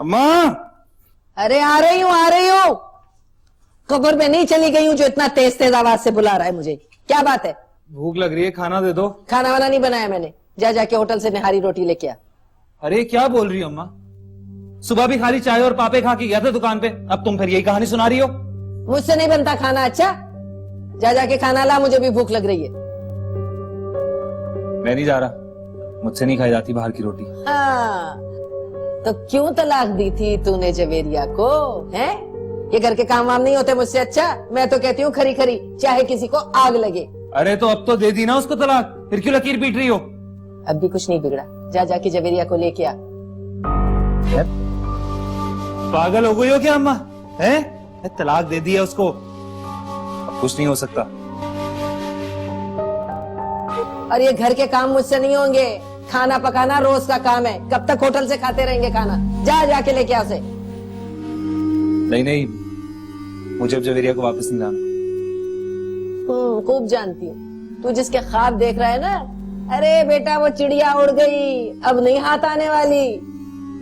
अम्मा। अरे आ रही हूँ। खबर में नहीं चली गई हूँ जो इतना तेज तेज आवाज से बुला रहा है मुझे। क्या बात है? भूख लग रही है, खाना दे दो। खाना वाना नहीं बनाया मैंने, जा जाके होटल से निहारी रोटी लेके आ। अरे क्या बोल रही हो अम्मा? सुबह भी खाली चाय और पापे खा के गया था दुकान पे, अब तुम फिर यही कहानी सुना रही हो। मुझसे नहीं बनता खाना। अच्छा जा जाके खाना ला, मुझे भी भूख लग रही है। मैं नहीं जा रहा, मुझसे नहीं खाई जाती बाहर की रोटी। हाँ, तो क्यों तलाक दी थी तूने जवेरिया को? हैं? ये घर के काम वाम नहीं होते मुझसे। अच्छा मैं तो कहती हूँ खरी खरी चाहे किसी को आग लगे। अरे तो अब तो दे दी ना उसको तलाक, फिर क्यों लकीर पीट रही हो? अब भी कुछ नहीं बिगड़ा, जा जाके जवेरिया को लेके आ। पागल हो गई हो क्या अम्मा? हैं? तलाक दे दी है उसको, अब कुछ नहीं हो सकता। और ये घर के काम मुझसे नहीं होंगे, खाना पकाना रोज का काम है। कब तक होटल से खाते रहेंगे खाना? जा जाके लेके आ उसे। नहीं, मुझे अब जवेरिया को वापस नहीं लाना। खूब जानती हूँ तू जिसके ख्वाब देख रहा है ना। अरे बेटा वो चिड़िया उड़ गई, अब नहीं हाथ आने वाली।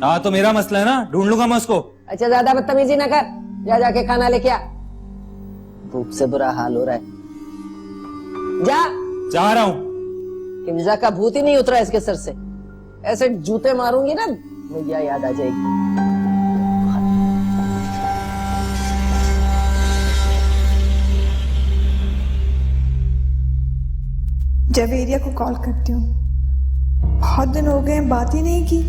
हाँ तो मेरा मसला है ना, ढूंढ लूंगा मैं उसको। अच्छा ज्यादा बदतमीजी ना कर, जा जाके खाना लेके आ। भूख से बुरा हाल हो रहा है। जा रहा हूँ। हिमजा का भूत ही नहीं उतरा इसके सर से। ऐसे जूते मारूंगी ना मैया याद आ जाएगी। जवेरिया को कॉल करती हूँ, बहुत दिन हो गए बात ही नहीं की।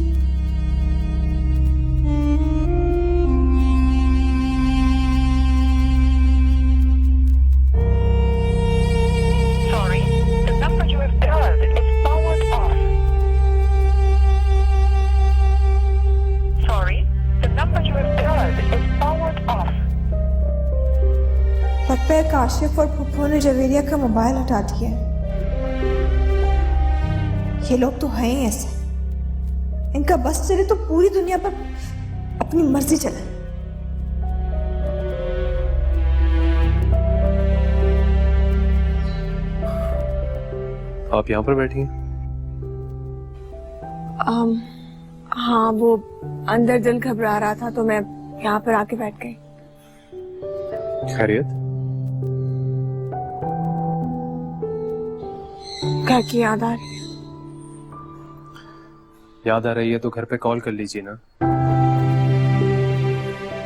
लगता है काशिफ और फुप्पू ने जवेरिया का मोबाइल हटा दिया है। ये लोग तो हैं ही ऐसे, इनका बस चले तो पूरी दुनिया पर अपनी मर्जी चले। आप यहाँ पर बैठी हैं? हाँ वो अंदर दिल घबरा रहा था तो मैं यहाँ पर आके बैठ गई। खैरियत? घर की याद आ रही है। याद आ रही है तो घर पे कॉल कर लीजिए ना।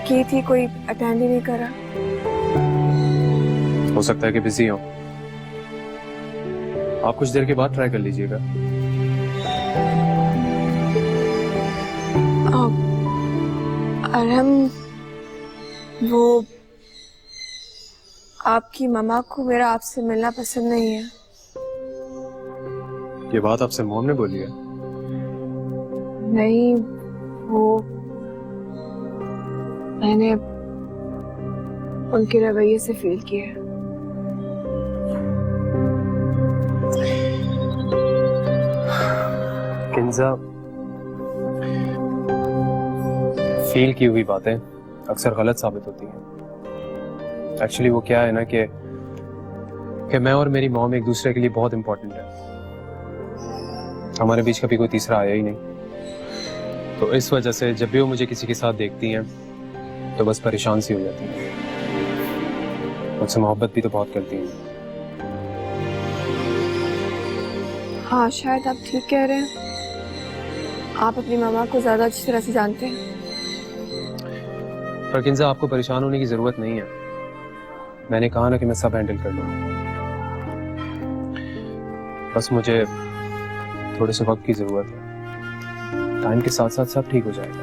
की थी, कोई अटेंड ही नहीं करा। हो सकता है कि बिजी हो, आप कुछ देर के बाद ट्राई कर लीजिएगा। अरहम, वो आपकी मम्मा को मेरा आपसे मिलना पसंद नहीं है। ये बात आपसे मोम ने बोली है? नहीं, वो मैंने उनके रवैये से फील किया है। किंजा, फील की हुई बातें अक्सर गलत साबित होती हैं। एक्चुअली वो क्या है ना कि मैं और मेरी मॉम एक दूसरे के लिए बहुत इंपॉर्टेंट है। हमारे बीच कभी कोई तीसरा आया ही नहीं, तो इस वजह से जब भी वो मुझे किसी के साथ देखती हैं तो बस परेशान सी हो जाती हैं। मुझसे मोहब्बत भी तो बहुत करती हैं। हाँ शायद आप ठीक कह रहे हैं, आप अपनी मामा को ज्यादा अच्छी तरह से जानते हैं। पर किंजा, आपको परेशान होने की जरूरत नहीं है। मैंने कहा ना कि मैं सब हैंडल कर लूंगा, बस मुझे थोड़े से वक्त की जरूरत है। टाइम के साथ साथ सब ठीक हो जाएगा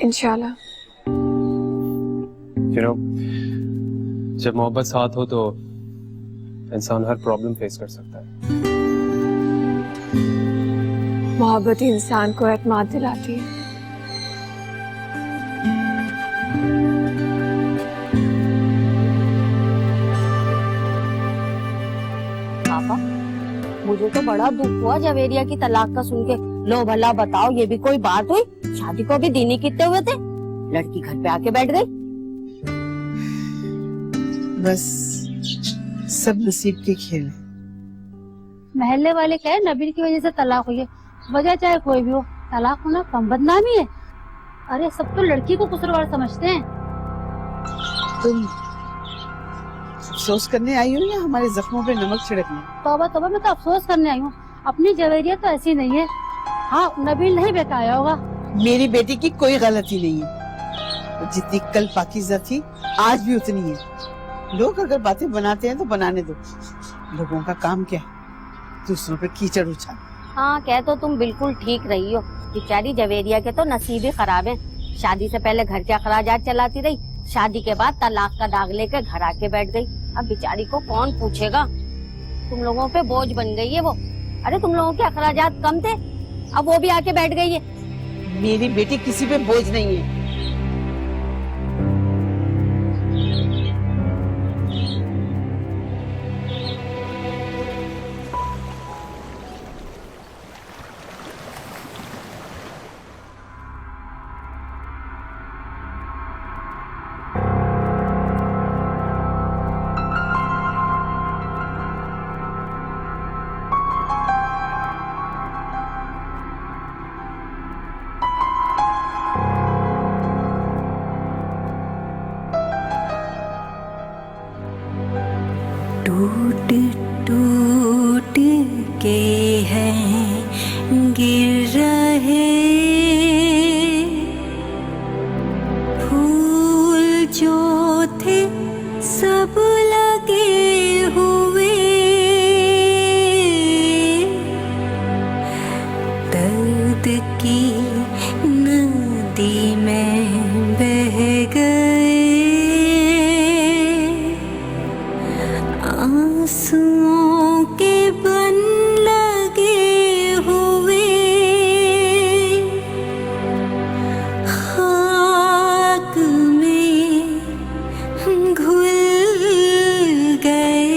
इंशाल्लाह। जब मोहब्बत साथ हो तो इंसान हर प्रॉब्लम फेस कर सकता है। मोहब्बत ही इंसान को एतमाद दिलाती है। पापा, मुझे तो बड़ा दुख हुआ जवेरिया की तलाक का सुन के। लो भला बताओ, ये भी कोई बात हुई? शादी को भी दिन ही कितने हुए थे, लड़की घर पे आके बैठ गई। बस सब नसीब के खेल है। महल्ले वाले कहे नबील की वजह से तलाक हुई है, वजह चाहे कोई भी हो, तलाक होना कम बदनामी है? अरे सब तो लड़की को कसूरवार समझते हैं। तुम अफसोस करने आई हो या हमारे जख्मों पे नमक छिड़कने? तौबा तौबा, मैं तो अफसोस करने आई हूँ। अपनी जवेरिया तो ऐसी नहीं है। हाँ, नबील नहीं बेकाया होगा। मेरी बेटी की कोई गलती नहीं है। जितनी कल पाकीज़ा थी आज भी उतनी है। लोग अगर बातें बनाते हैं तो बनाने दो। लोगों का काम क्या है? दूसरों पे कीचड़ उछाल। हाँ, कह तो तुम बिल्कुल ठीक रही हो। बेचारी जवेरिया के तो नसीब ही खराब है। शादी से पहले घर के अखराजात चलाती रही, शादी के बाद तलाक का दाग लेकर घर आके बैठ गई। अब बेचारी को कौन पूछेगा? तुम लोगों पे बोझ बन गई है वो। अरे तुम लोगों के अखराजात कम थे, अब वो भी आके बैठ गई है। मेरी बेटी किसी पे बोझ नहीं है। टूट टूट के हैं गिर रहे फूल जो थे सब लगे हुए, दर्द की नदी में बह गए, आंसुओं के बन लगे हुए, खाक में घुल गए,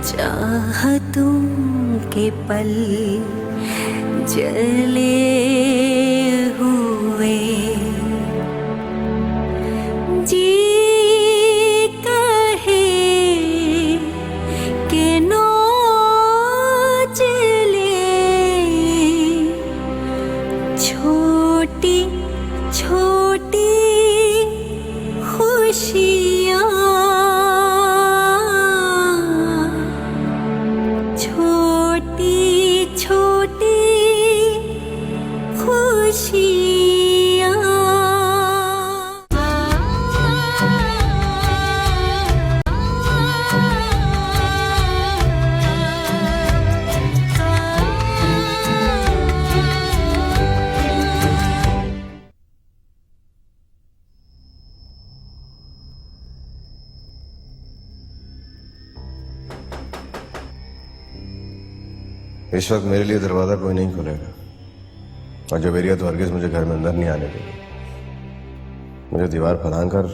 चाहतों के पल जले हुए, जी छोटी छोटी खुशियाँ, छोटी छोटी खुशियाँ। इस वक्त मेरे लिए दरवाजा कोई नहीं खोलेगा, और जवेरिया तो हरगिज मुझे घर में अंदर नहीं आने देगी। मुझे दीवार फलांग कर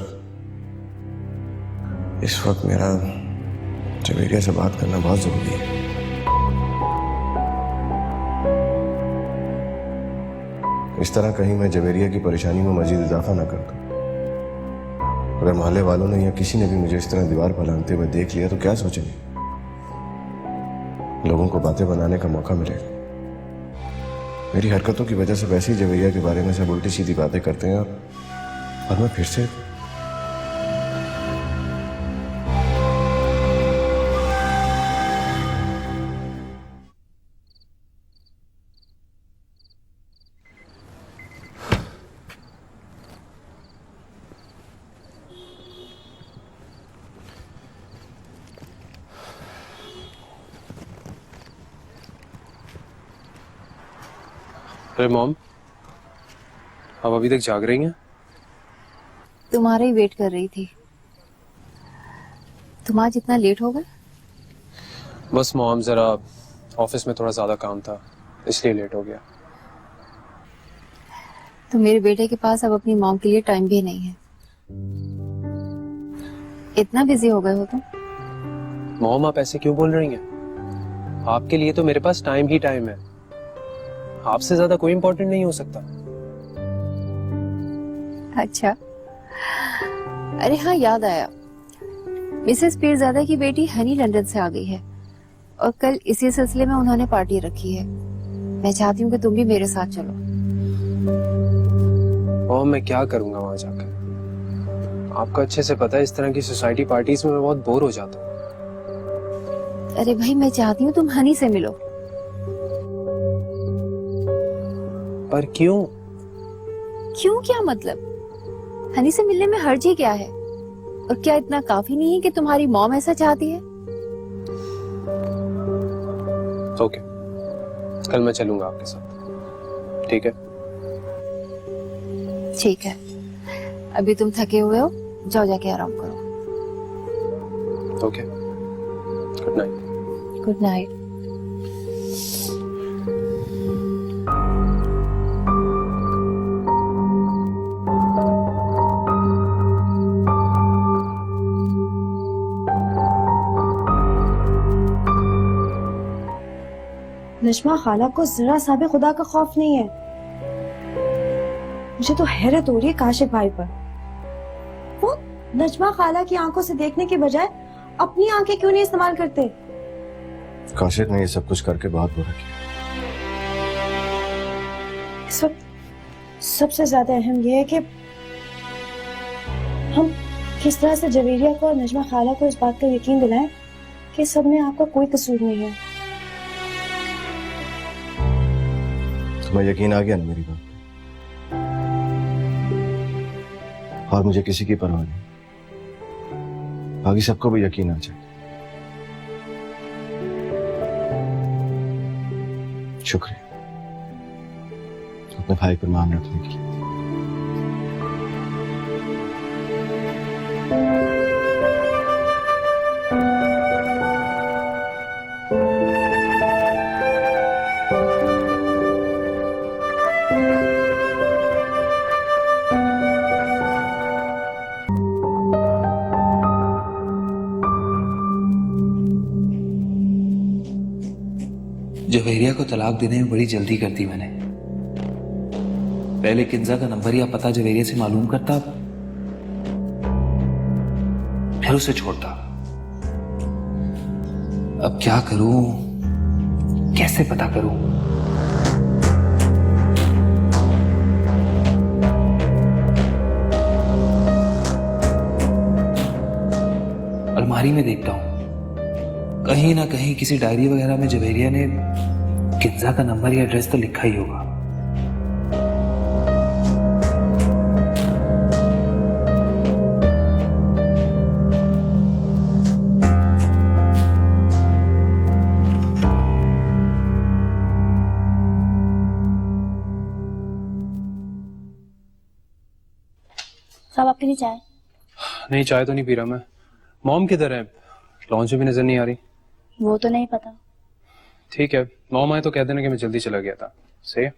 इस वक्त मेरा जवेरिया से बात करना बहुत जरूरी है। इस तरह कहीं मैं जवेरिया की परेशानी में मजीद इजाफा ना कर दूं। अगर मोहल्ले वालों ने या किसी ने भी मुझे इस तरह दीवार फलांगते हुए देख लिया तो क्या सोचेंगे? लोगों को बातें बनाने का मौका मिलेगा। मेरी हरकतों की वजह से वैसे ही जवेरिया के बारे में सब उल्टी सीधी बातें करते हैं, और मैं फिर से अरे मॉम, आप अभी तक जाग रही हैं? तुम्हारा ही वेट कर रही थी। तुम आज इतना लेट हो गए? बस मॉम, जरा ऑफिस में थोड़ा ज्यादा काम था, इसलिए लेट हो गया। तो मेरे बेटे के पास अब अपनी मॉम के लिए टाइम भी नहीं है। इतना बिजी हो गए हो तुम? मॉम, आप ऐसे क्यों बोल रही हैं? आपके लिए तो मेरे पास टाइम ही टाइम है। आपसे ज्यादा कोई इंपॉर्टेंट नहीं हो सकता। अच्छा, अरे हाँ, याद आया, मिसेस पीरजादा की बेटी हनी लंदन से आ गई है और कल इसी सिलसिले में उन्होंने पार्टी रखी है। मैं चाहती हूँ कि तुम भी मेरे साथ चलो। और मैं क्या करूंगा वहां जाकर? आपको अच्छे से पता है इस तरह की सोसाइटी पार्टीज में मैं बहुत बोर हो जाता हूँ। अरे भाई, मैं चाहती हूँ तुम हनी से मिलो। पर क्यों? क्यों क्या मतलब? हनी से मिलने में हर्ज ही क्या है? और क्या इतना काफी नहीं है कि तुम्हारी मॉम ऐसा चाहती है? ओके, कल मैं चलूंगा आपके साथ, ठीक है? ठीक है, अभी तुम थके हुए हो, जाओ जाके आराम करो। Okay, good night. Good night. Najma खाला को जरा सा भी खुदा का खौफ नहीं है। मुझे तो हैरत हो रही है काशिफ भाई पर। वो नजमा खाला की आंखों से देखने के बजाय अपनी आंखें क्यों नहीं इस्तेमाल करते? काशिफ ने ये सब कुछ करके बहुत बुरा किया। इस वक्त सबसे ज्यादा अहम यह है कि हम किस तरह से जवेरिया को और नजमा खाला को इस बात का यकीन दिलाएं कि सब में आपका कोई कसूर नहीं है। तुम्हें यकीन आ गया ना मेरी बात पे? और मुझे किसी की परवाह नहीं, बाकी सबको भी यकीन आ जाए। शुक्रिया अपने भाई पर मान रखने के लिए। जवेरिया को तलाक देने में बड़ी जल्दी कर दी मैंने। पहले किंजा का नंबर या पता जवेरिया से मालूम करता, फिर उसे छोड़ता। अब क्या करूं, कैसे पता करूं? अलमारी में देखता हूं, कहीं ना कहीं किसी डायरी वगैरह में जवेरिया ने किंजा का नंबर या एड्रेस तो लिखा ही होगा। साहब आपके लिए चाय? नहीं, चाय तो नहीं पी रहा मैं। मॉम किधर है? लॉन्च में भी नजर नहीं आ रही। वो तो नहीं पता। ठीक है, मॉम आए तो कह देना कि मैं जल्दी चला गया था। सही है?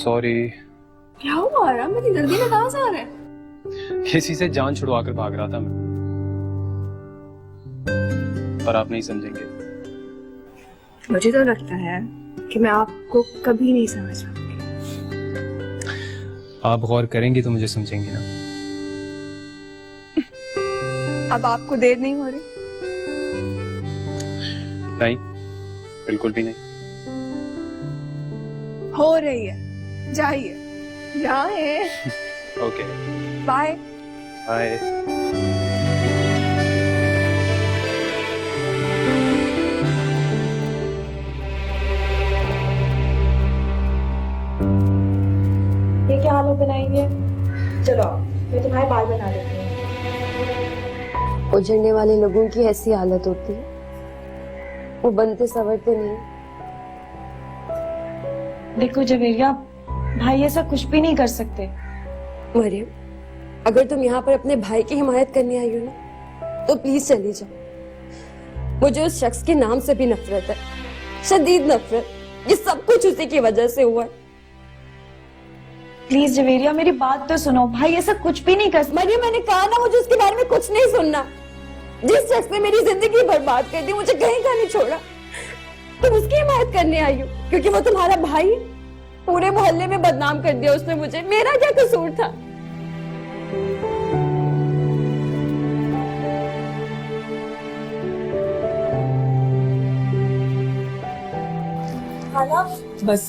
सॉरी। क्या हुआ यार, मेरी जल्दी में कहां से आ रहे हैं? किसी से जान छुड़वा कर भाग रहा था मैं, पर आप नहीं समझेंगे। मुझे तो लगता है कि मैं आपको कभी नहीं समझ पाऊंगी। आप गौर करेंगी तो मुझे समझेंगी ना। अब आपको देर नहीं हो रही? नहीं, बिल्कुल भी नहीं। हो रही है, जाइए जाए। Okay, bye bye. ये क्या हालत बनाएंगे? चलो मैं तुम्हारे बाल बना देती हूँ। उजड़ने वाले लोगों की ऐसी हालत होती है, वो बनते संवरते नहीं। देखो जवेरिया, भाई ऐसा कुछ भी नहीं कर सकते। मरियम, अगर तुम यहाँ पर अपने भाई की हिमायत करने आई हो ना, तो प्लीज चली जाओ। मुझे उस शख्स के नाम से भी नफरत है, शदीद नफरत। ये सब कुछ उसी की वजह से हुआ है। प्लीज जवेरिया, मेरी बात तो सुनो। भाई ऐसा कुछ भी नहीं कर सकते। मरियम, मैंने कहा ना, मुझे उसके बारे में कुछ नहीं सुनना। जिस शख्स ने मेरी जिंदगी बर्बाद कर दी, मुझे कहीं का नहीं छोड़ा, तुम उसकी हिमायत करने आई हो क्योंकि वो तुम्हारा भाई है। पूरे मोहल्ले में बदनाम कर दिया उसने मुझे। मेरा क्या कसूर था? खाला, बस